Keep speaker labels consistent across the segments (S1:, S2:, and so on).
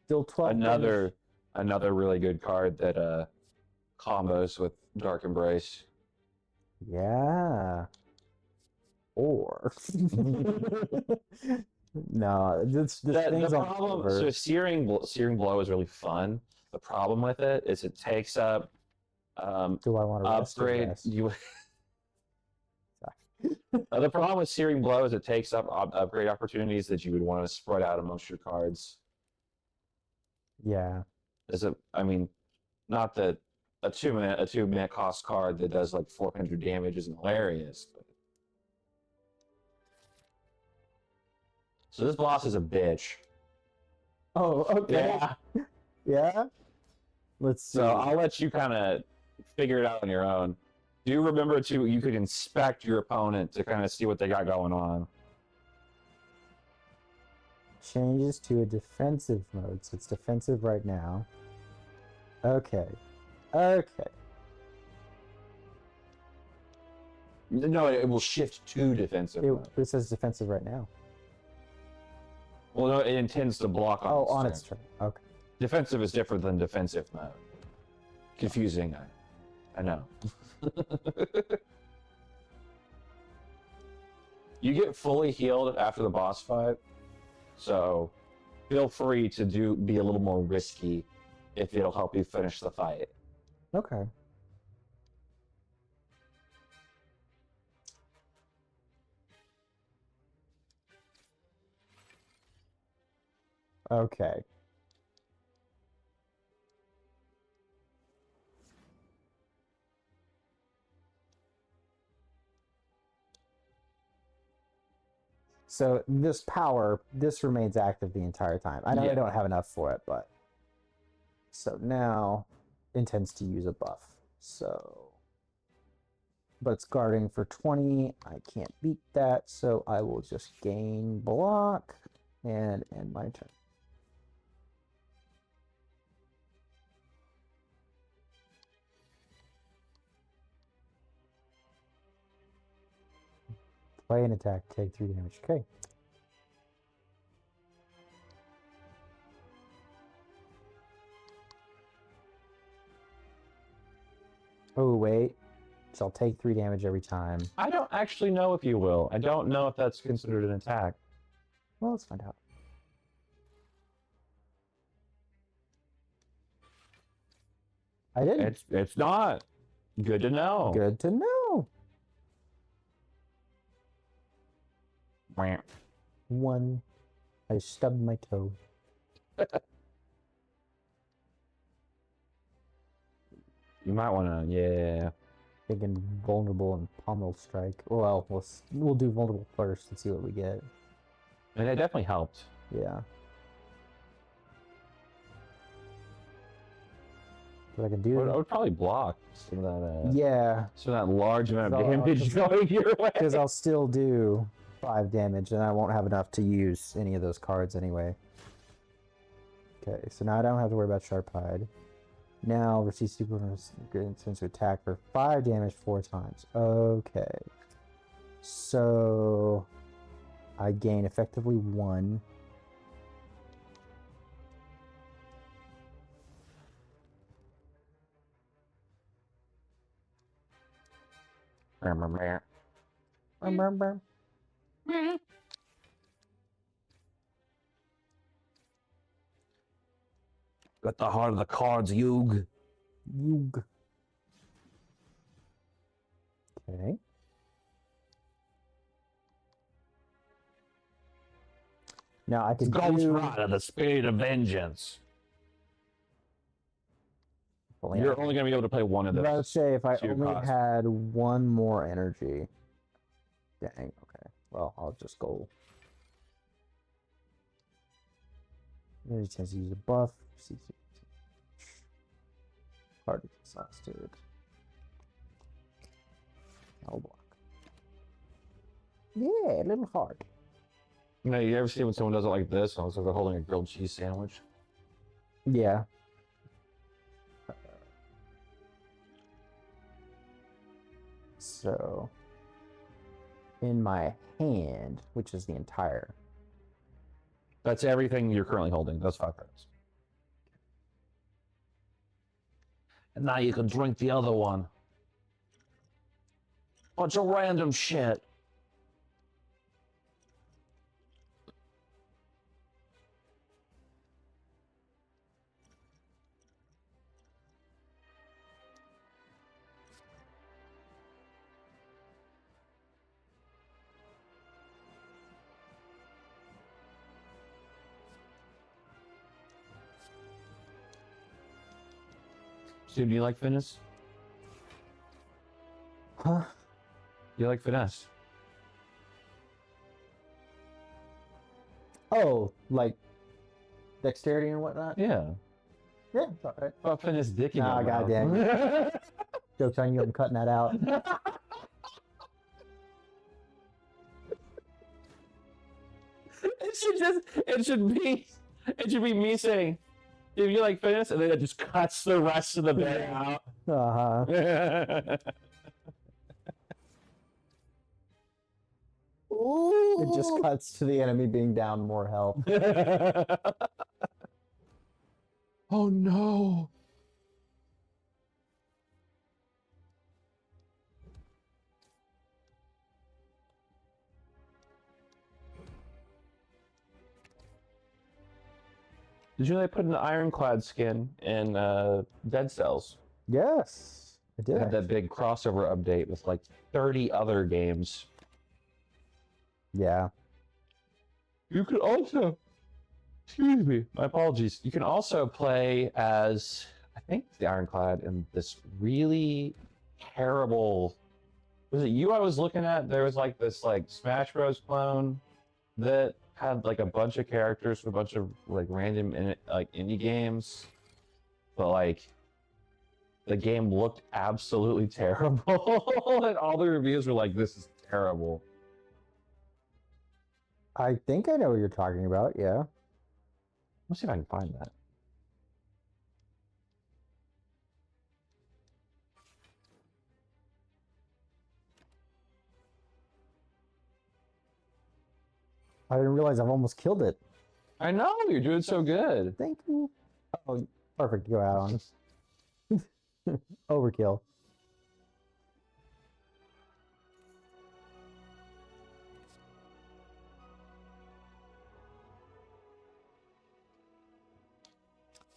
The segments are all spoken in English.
S1: Deal 12 damage.
S2: Another really good card that combos with Dark Embrace.
S1: Yeah. Or no, this thing's
S2: the
S1: on
S2: problem.
S1: over.
S2: So Searing Blow is really fun. The problem with it is it takes up
S1: Do I want to
S2: upgrade
S1: rest?
S2: you. The problem with Searing Blow is it takes up upgrade opportunities that you would want to spread out amongst your cards.
S1: Yeah.
S2: I mean, not that a 2-minute cost card that does like 400 damage isn't hilarious. But... So this boss is a bitch.
S1: Oh, okay.
S2: Yeah.
S1: Yeah. Let's see.
S2: So I'll let you kind of figure it out on your own. Do remember you could inspect your opponent to kind of see what they got going on.
S1: Changes to a defensive mode, so it's defensive right now. Okay. Okay.
S2: No, it will shift to defensive mode.
S1: It says defensive right now.
S2: Well, no, it intends to block on
S1: its turn. Okay.
S2: Defensive is different than defensive mode. Confusing, I know. You get fully healed after the boss fight, so feel free to be a little more risky if it'll help you finish the fight.
S1: Okay. Okay. So this power, this remains active the entire time. I know I don't have enough for it, but... So now, intends to use a buff. So... But it's guarding for 20. I can't beat that, so I will just gain block and end my turn. Play an attack, take 3 damage. Okay. Oh, wait. So I'll take 3 damage every time.
S2: I don't actually know if you will. I don't know if that's considered an attack.
S1: Well, let's find out. I didn't.
S2: It's not. Good to know.
S1: Good to know. 1. I stubbed my toe.
S2: You might want to, yeah.
S1: Thinking vulnerable and pommel strike. Well, we'll do vulnerable first and see what we get.
S2: And it definitely helped.
S1: Yeah. What I can do?
S2: I would probably block some of that.
S1: Yeah.
S2: Some of that large amount of damage going your way.
S1: Because I'll still do 5 damage, and I won't have enough to use any of those cards anyway. Okay, so now I don't have to worry about Sharp Hide. Now receive super to attack for 5 damage 4 times. Okay. So I gain effectively 1.
S2: Got the heart of the cards, Yug.
S1: Yug. Okay. Now I could
S2: Ghost Rider, the Spirit of Vengeance. You're only going to be able to play one of those.
S1: I would say if I only had 1 more energy. Dang, okay. Well, I'll just go. Energy tends to use a buff. Hard to exhausted. I'll block. Yeah, a little hard.
S2: You know, you ever see when someone does it like this? It's like they're holding a grilled cheese sandwich.
S1: Yeah. So, in my hand, which is the entire.
S2: That's everything you're currently holding. Those 5 cards. And now you can drink the other one. Bunch of random shit. Dude, do you like finesse?
S1: Huh?
S2: You like finesse?
S1: Oh, like dexterity and whatnot?
S2: Yeah.
S1: Yeah, it's alright.
S2: Well, finesse dicking.
S1: Nah, goddamn. Joke's on you, I'm cutting that out.
S2: It should be me saying, if you like finesse, and then it just cuts the rest of the bit out.
S1: Uh-huh. It just cuts to the enemy being down more health.
S2: Oh no. Did you know they put an ironclad skin in Dead Cells?
S1: Yes, I
S2: They
S1: did.
S2: had that big crossover update with like 30 other games.
S1: Yeah.
S2: You could also, excuse me, my apologies. You can also play as, I think, the Ironclad in this really terrible. Was it you I was looking at? There was like this like Smash Bros. Clone that had like a bunch of characters for a bunch of like random like indie games, but like the game looked absolutely terrible, and all the reviews were like, "This is terrible."
S1: I think I know what you're talking about, yeah.
S2: Let's see if I can find that.
S1: I didn't realize I've almost killed it.
S2: I know you're doing so good.
S1: Thank you. Oh, perfect to go out on. Overkill.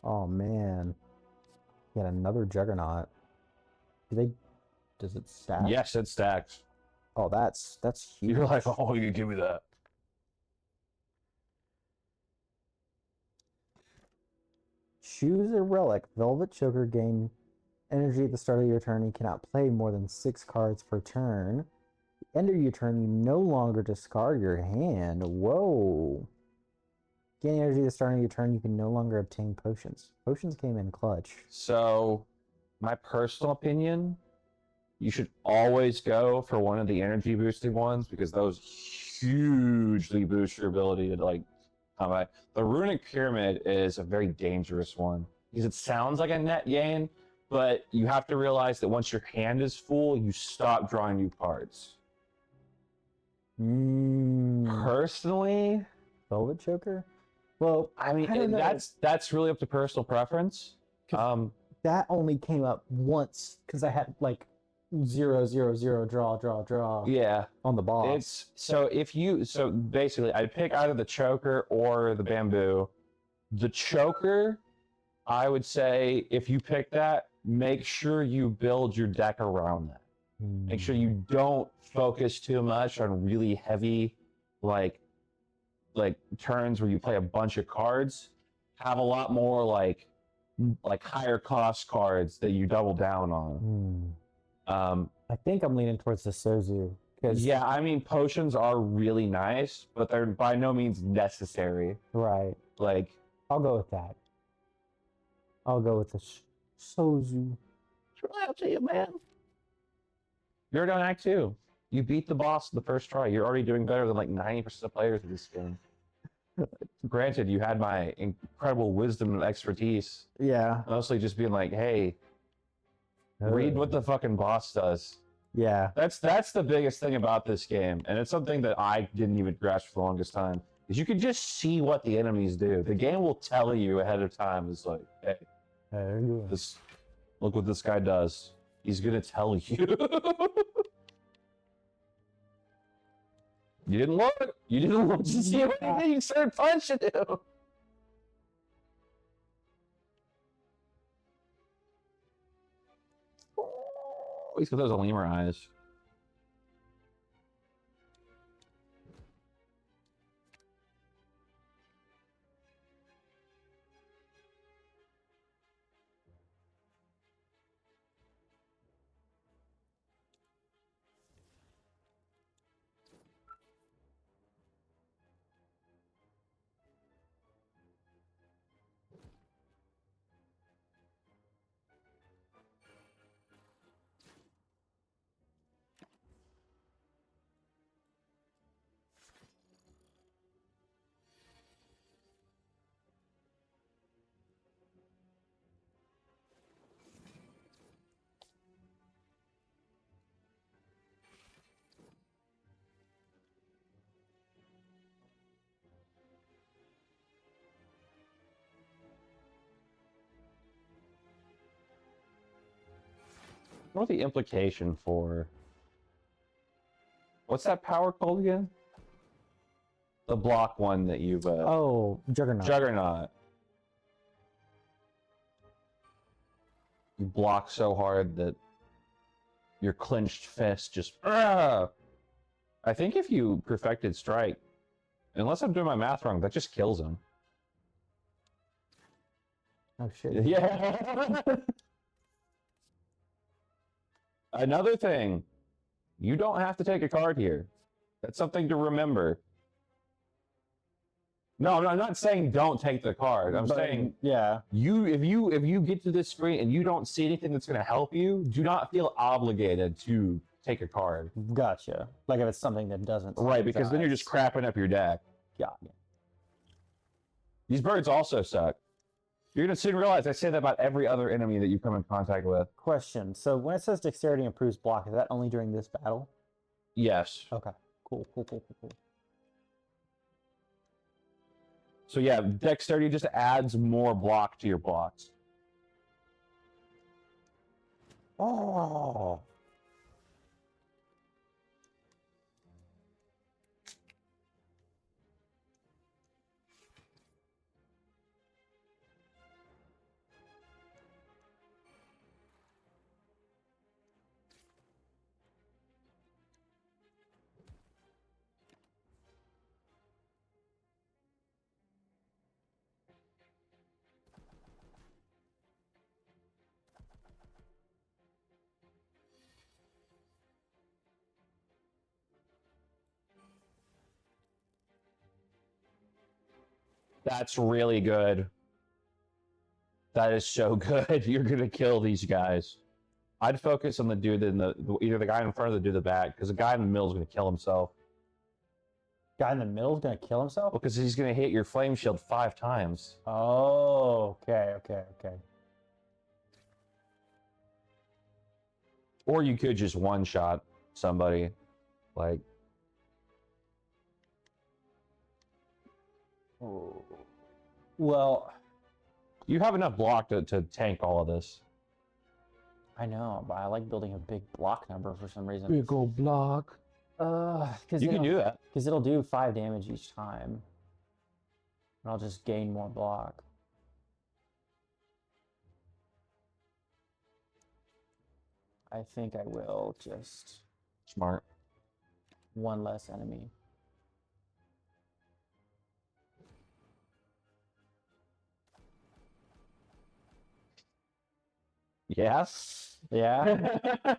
S1: Oh man. Yet another juggernaut. Does it stack?
S2: Yes, it stacks.
S1: Oh, that's huge.
S2: You're like, oh, you give me that.
S1: Choose a relic. Velvet Choker gain energy at the start of your turn. You cannot play more than 6 cards per turn. At the end of your turn, you no longer discard your hand. Whoa. Gain energy at the start of your turn. You can no longer obtain potions. Potions came in clutch.
S2: So, my personal opinion, you should always go for one of the energy boosting ones because those hugely boost your ability to like combat. The runic pyramid is a very dangerous one because it sounds like a net gain, but you have to realize that once your hand is full, you stop drawing new cards. Personally,
S1: Velvet Choker? Well,
S2: I mean,
S1: I don't know.
S2: that's really up to personal preference.
S1: That only came up once because I had like 0, 0, 0, draw
S2: Yeah.
S1: on the boss.
S2: It's so basically I'd pick either the choker or the bamboo. The choker, I would say if you pick that, make sure you build your deck around that. Make sure you don't focus too much on really heavy like turns where you play a bunch of cards. Have a lot more like higher cost cards that you double down on.
S1: I think I'm leaning towards the Sozu.
S2: Yeah, I mean, potions are really nice, but they're by no means necessary.
S1: Right.
S2: Like,
S1: I'll go with that. I'll go with the Sozu.
S2: it's really up to you, man. You're done Act 2. You beat the boss the first try. You're already doing better than like 90% of players in this game. Granted, you had my incredible wisdom and expertise.
S1: Yeah.
S2: Mostly just being like, hey, read what the fucking boss does.
S1: Yeah.
S2: That's the biggest thing about this game, and it's something that I didn't even grasp for the longest time. Is you can just see what the enemies do. The game will tell you ahead of time. It's like, hey,
S1: There you go.
S2: this Look what this guy does. He's gonna tell you. You didn't look. You didn't look to see anything. You started punching him. He's got those lemur eyes. What the implication for... What's that power called again? The block one that you've...
S1: Oh, Juggernaut.
S2: Juggernaut. You block so hard that your clenched fist just... I think if you perfected strike, unless I'm doing my math wrong, that just kills him.
S1: Oh, shit.
S2: Yeah. Another thing, you don't have to take a card here. That's something to remember. No, I'm not saying don't take the card. I'm saying
S1: yeah.
S2: if you get to this screen and you don't see anything that's going to help you, do not feel obligated to take a card.
S1: Gotcha. Like if it's something that doesn't.
S2: Right, because then you're just crapping up your deck.
S1: Got it.
S2: These birds also suck. You're going to soon realize I say that about every other enemy that you come in contact with.
S1: Question. So when it says dexterity improves block, is that only during this battle?
S2: Yes.
S1: Okay. Cool.
S2: So yeah, dexterity just adds more block to your blocks.
S1: Oh.
S2: That's really good. That is so good. You're gonna kill these guys. I'd focus on the dude in either the guy in front or the dude in the back, because the guy in the middle is gonna kill himself.
S1: Guy in the middle is gonna kill himself?
S2: Because he's gonna hit your flame shield 5 times.
S1: Oh, okay.
S2: Or you could just one-shot somebody. Like...
S1: Oh. Well...
S2: You have enough block to tank all of this.
S1: I know, but I like building a big block number for some reason.
S2: Big old block. You can do that.
S1: Because it'll do 5 damage each time. And I'll just gain more block. I think I will just...
S2: Smart.
S1: One less enemy.
S2: Yes.
S1: Yeah?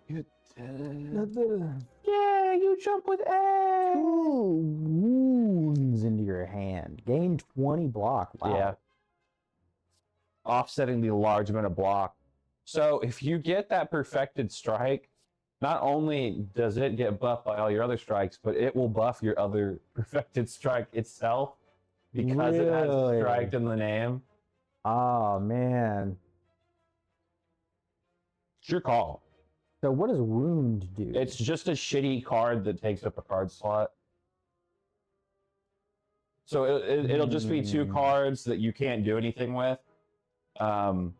S2: You
S1: Yeah, you jump with A. 2 wounds into your hand. Gain 20 block. Wow.
S2: Yeah. Offsetting the large amount of block. So if you get that perfected strike, not only does it get buffed by all your other strikes, but it will buff your other perfected strike itself because it has
S1: Really?
S2: strike in the name.
S1: Oh, man.
S2: It's your call.
S1: So what does wound do?
S2: It's just a shitty card that takes up a card slot. So it'll just be 2 cards that you can't do anything with. They'll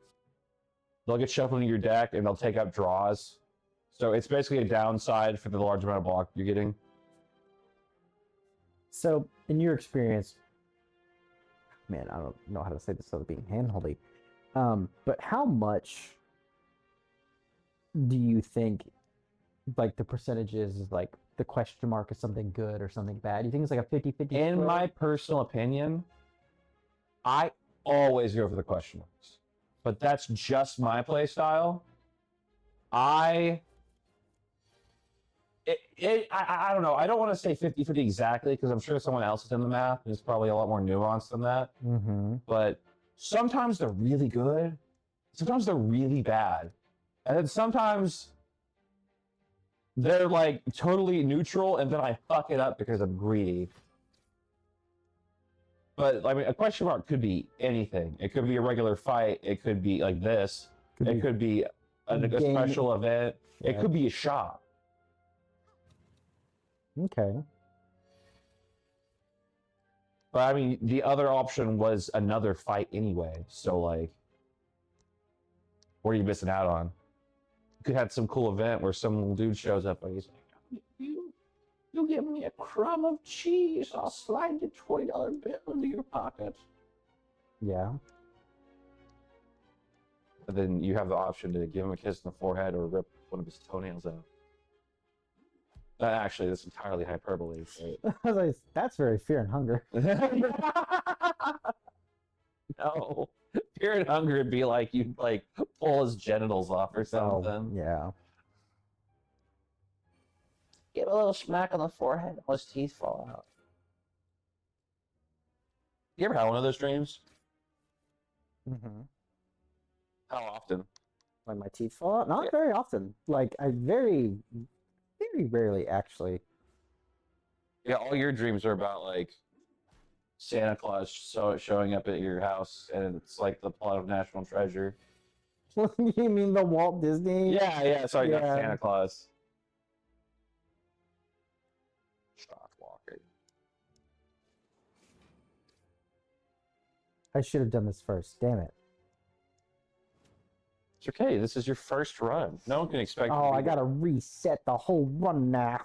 S2: get shuffled into your deck and they'll take up draws. So it's basically a downside for the large amount of block you're getting.
S1: So, in your experience, man, I don't know how to say this without being handholdy, but how much do you think, like, the percentages is like the question mark is something good or something bad? Do you think it's like a 50-50?
S2: In my personal opinion, I always go for the question marks. But that's just my play style. I don't know. I don't want to say 50-50 exactly because I'm sure someone else has done the math and it's probably a lot more nuanced than that.
S1: Mm-hmm.
S2: But sometimes they're really good. Sometimes they're really bad. And then sometimes they're like totally neutral and then I fuck it up because I'm greedy. But I mean, a question mark could be anything. It could be a regular fight. It could be like this. It could be a special event. Yeah. It could be a shot.
S1: Okay.
S2: But I mean, the other option was another fight anyway. So like, what are you missing out on? You could have some cool event where some little dude shows up and he's like, you give me a crumb of cheese, I'll slide the $20 bill into your pocket.
S1: Yeah.
S2: And then you have the option to give him a kiss in the forehead or rip one of his toenails out. Actually, that's entirely hyperbole.
S1: Right? That's very fear and hunger.
S2: No. Fear and hunger would be like you'd like pull his genitals off or something.
S1: Oh, yeah.
S2: Give a little smack on the forehead, all his teeth fall out. You ever had one of those dreams?
S1: Mm-hmm.
S2: How often?
S1: Like my teeth fall out? Not very often. Like I very rarely actually.
S2: Yeah, all your dreams are about like Santa Claus showing up at your house, and it's like the plot of National Treasure.
S1: You mean the Walt Disney?
S2: Yeah. Sorry, not Santa Claus. Shock walking.
S1: I should have done this first. Damn it.
S2: It's okay. This is your first run. No one can expect.
S1: Oh, I gotta reset the whole run now.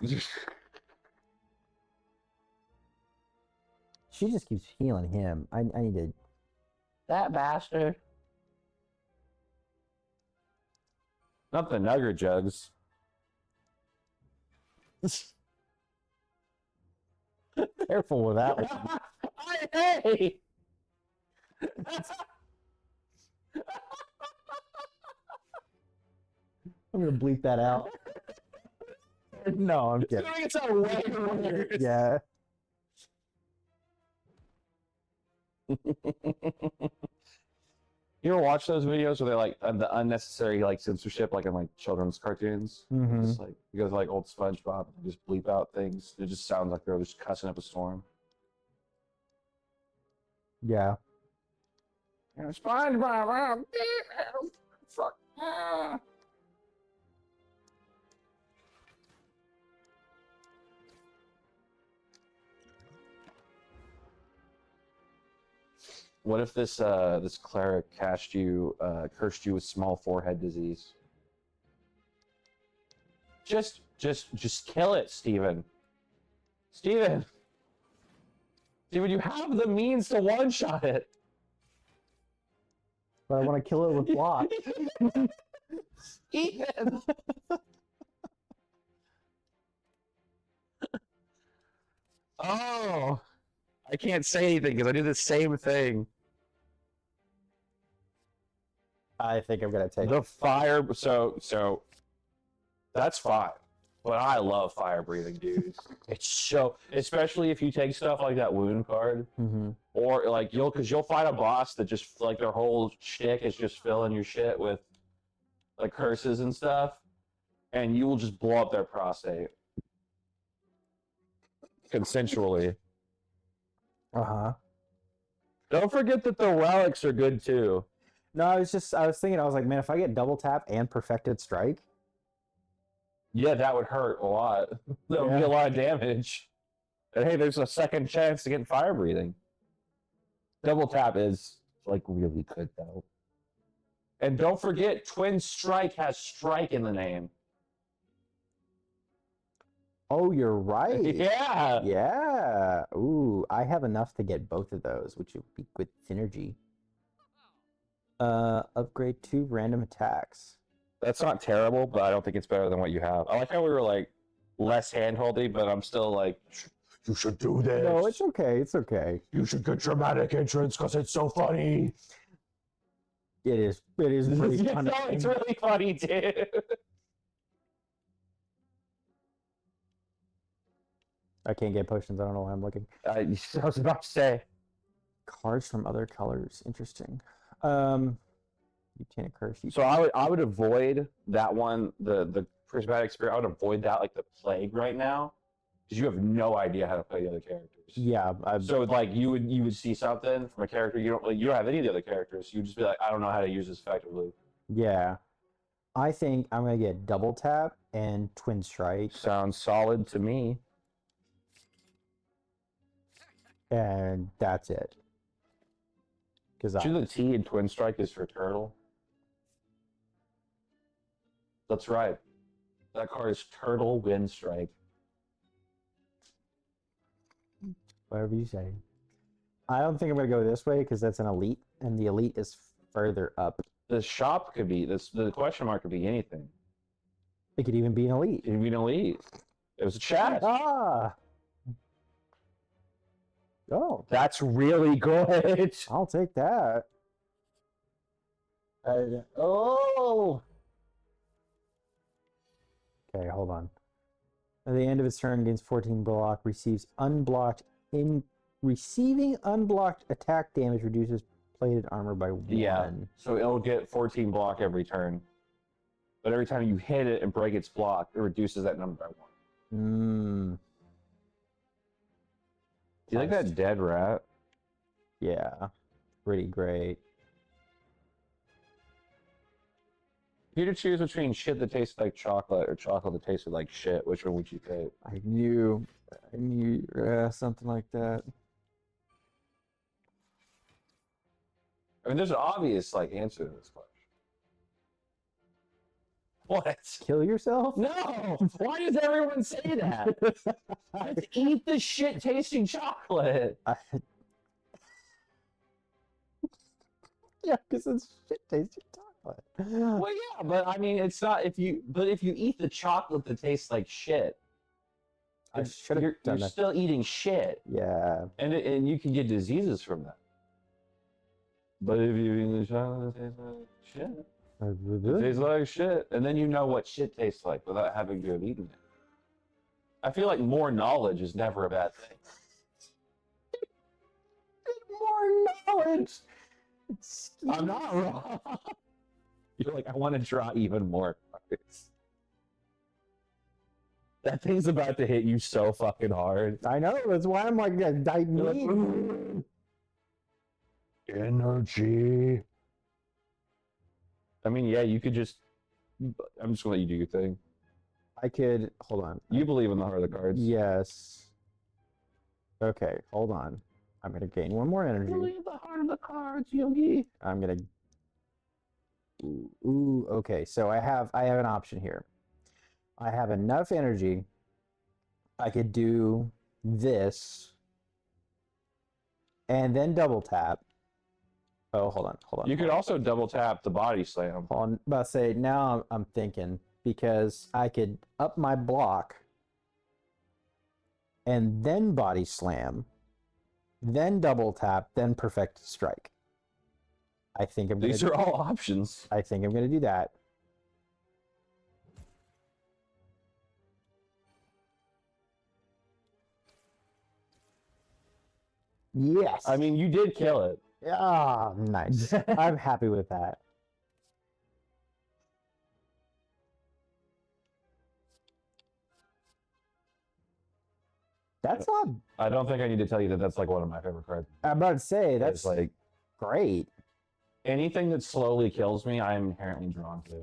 S1: She just keeps healing him. I need to.
S2: That bastard. Not the nugget jugs.
S1: Careful with that one.
S2: Hey!
S1: I'm gonna bleep that out. No, I'm kidding.
S2: It's a way worse.
S1: Yeah.
S2: You ever watch those videos where they like the unnecessary like censorship, like in like children's cartoons?
S1: Mm-hmm.
S2: Just like you go to like old SpongeBob, and just bleep out things. It just sounds like they're just cussing up a storm.
S1: Yeah.
S2: SpongeBob, fuck. What if this this cleric cursed you with small forehead disease? Just kill it, Steven. Steven, you have the means to one-shot it.
S1: But I want to kill it with block.
S2: Steven. Oh, I can't say anything because I do the same thing.
S1: I think I'm gonna take
S2: The fire. So That's fine. But I love fire breathing, dude. It's so, especially if you take stuff like that wound card, or like you'll fight a boss that just like their whole shtick is just filling your shit with like curses and stuff, and you will just blow up their prostate consensually. Don't forget that the relics are good too.
S1: No, I was thinking, I was like, man, if I get double tap and perfected strike.
S2: Yeah, that would hurt a lot. That would be a lot of damage. And hey, there's a second chance to get fire breathing. Double tap is like really good though. And don't forget, Twin Strike has strike in the name.
S1: Oh, you're right.
S2: Yeah.
S1: Yeah. Ooh, I have enough to get both of those, which would be good synergy. Upgrade 2 random attacks.
S2: That's not terrible, but I don't think it's better than what you have. I like how we were like less handholdy, but I'm still like, you should do this.
S1: No, it's okay. It's okay.
S2: You should get dramatic entrance because it's so funny.
S1: It is pretty funny.
S2: No, it's really funny, dude.
S1: I can't get potions. I don't know why I'm looking.
S2: I was about to say.
S1: Cards from other colors. Interesting. Lieutenant Curse.
S2: So I would avoid that one, the prismatic spirit. I would avoid that like the plague right now, because you have no idea how to play the other characters.
S1: Yeah.
S2: So like you would see something from a character you don't have any of the other characters. You would just be like, I don't know how to use this effectively.
S1: Yeah. I think I'm gonna get double tap and twin strike.
S2: Sounds solid to me.
S1: And that's it. Because
S2: the T in Twin Strike is for turtle. That's right. That card is Turtle Wind Strike.
S1: Whatever you say. I don't think I'm gonna go this way because that's an elite, and the elite is further up.
S2: The shop could be this. The question mark could be anything.
S1: It could even be an elite.
S2: It could be an elite. It was a chat.
S1: Ah. Oh,
S2: That's really good.
S1: I'll take that.
S2: Oh.
S1: Okay, hold on. At the end of its turn, gains 14 block, receives unblocked. Receiving unblocked attack damage reduces plated armor by 1.
S2: Yeah. So it'll get 14 block every turn. But every time you hit it and break its block, it reduces that number by 1. Do you like that dead rat?
S1: Yeah. Pretty great.
S2: If you had to choose between shit that tasted like chocolate or chocolate that tasted like shit, which one would you take?
S1: I knew something like that.
S2: I mean, there's an obvious like answer to this question. What?
S1: Kill yourself?
S2: No! Why does everyone say that? Let's eat the shit tasting chocolate.
S1: Yeah, because it's shit tasting chocolate.
S2: Well, yeah, but I mean, it's not if you eat the chocolate that tastes like shit.
S1: I should have done
S2: You're
S1: that.
S2: still eating shit.
S1: Yeah.
S2: And you can get diseases from that. But if you eat the chocolate that tastes like shit. It tastes like shit. And then you know what shit tastes like without having to have eaten it. I feel like more knowledge is never a bad thing. More knowledge! I'm not wrong. You're like, I want to draw even more cards. That thing's about to hit you so fucking hard.
S1: I know, that's why I'm like, I need
S2: energy. I mean, yeah, you could just. I'm just gonna let you do your thing.
S1: I could. Hold on.
S2: You believe in the heart of the cards.
S1: Yes. Okay, hold on. I'm gonna gain 1 more energy.
S2: Believe the heart of the cards, Yogi.
S1: I'm gonna. Ooh. Okay, so I have an option here. I have enough energy. I could do this, and then double tap. Oh, hold on.
S2: You could also double tap the body slam.
S1: I'm about to say, now I'm thinking, because I could up my block and then body slam, then double tap, then perfect strike. I think I'm gonna
S2: These are all options.
S1: I think I'm gonna do that. Yes.
S2: I mean, you did kill it.
S1: Ah, nice. I'm happy with that. That's not.
S2: I don't think I need to tell you that that's like one of my favorite cards.
S1: I'm about to say that's
S2: It's like
S1: great.
S2: anything that slowly kills me, I'm inherently drawn to.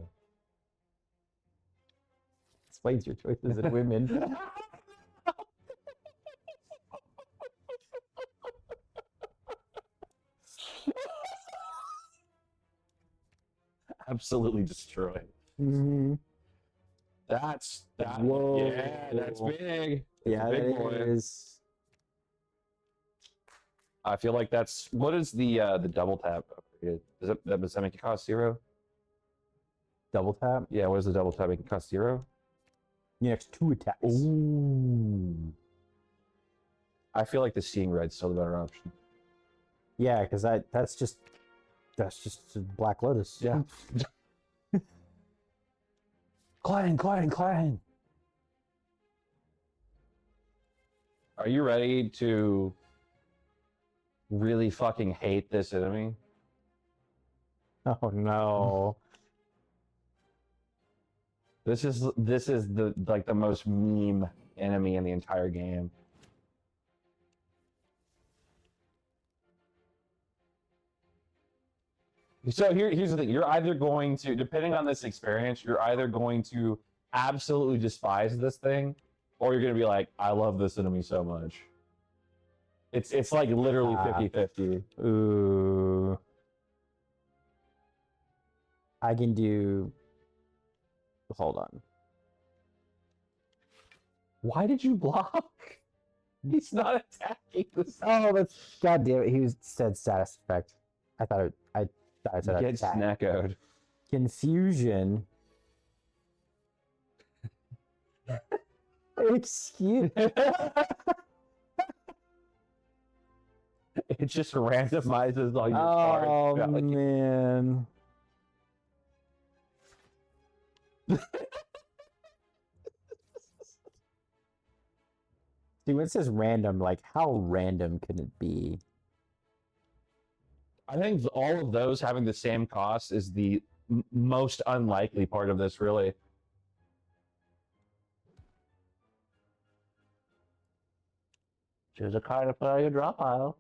S1: Explains your choices in women.
S2: Absolutely destroyed.
S1: Mm-hmm.
S2: That's that.
S1: Whoa.
S2: Yeah, that's big.
S1: Yeah,
S2: That's a big
S1: that
S2: boy.
S1: is.
S2: I feel like that's what is the double tap? Does that make it cost 0?
S1: Double tap.
S2: Yeah, what does the double tap make it cost 0?
S1: Your next 2 attacks.
S2: Ooh. I feel like the seeing red's still the better option.
S1: Yeah, because that's just Black Lotus.
S2: Yeah. Clang, clang, clang. Are you ready to really fucking hate this enemy?
S1: Oh no.
S2: This is the like the most meme enemy in the entire game. So here's the thing. You're either going to, depending on this experience, you're either going to absolutely despise this thing, or you're going to be like, I love this enemy so much. It's like literally 50-50.
S1: Ooh. I can do. Hold on.
S2: Why did you block? He's not attacking this.
S1: Oh, that's God damn it. He said status effect. I thought it said
S2: Get
S1: attack.
S2: snackoed.
S1: Confusion. Excuse.
S2: It just randomizes all your
S1: Oh
S2: cards.
S1: man. See, when it says random, like how random can it be?
S2: I think all of those having the same cost is the most unlikely part of this, really. Choose a card to put on your draw pile.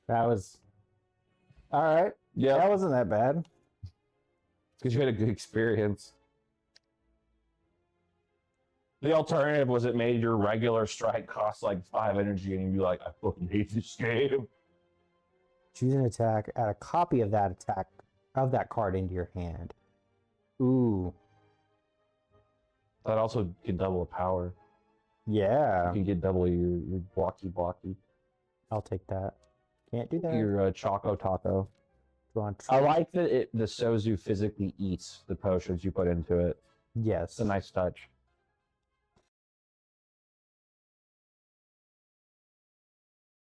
S1: That was all right.
S2: Yeah,
S1: That wasn't that bad.
S2: because you had a good experience. The alternative was it made your regular strike cost like 5 energy, and you'd be like, I fucking hate this game.
S1: Choose an attack. Add a copy of that card into your hand. Ooh.
S2: That also can double the power.
S1: Yeah.
S2: You can get double your blocky.
S1: I'll take that. Can't do that.
S2: Your Choco Taco.
S1: Go on.
S2: I like that the Sozu physically eats the potions you put into it.
S1: Yes.
S2: It's a nice touch.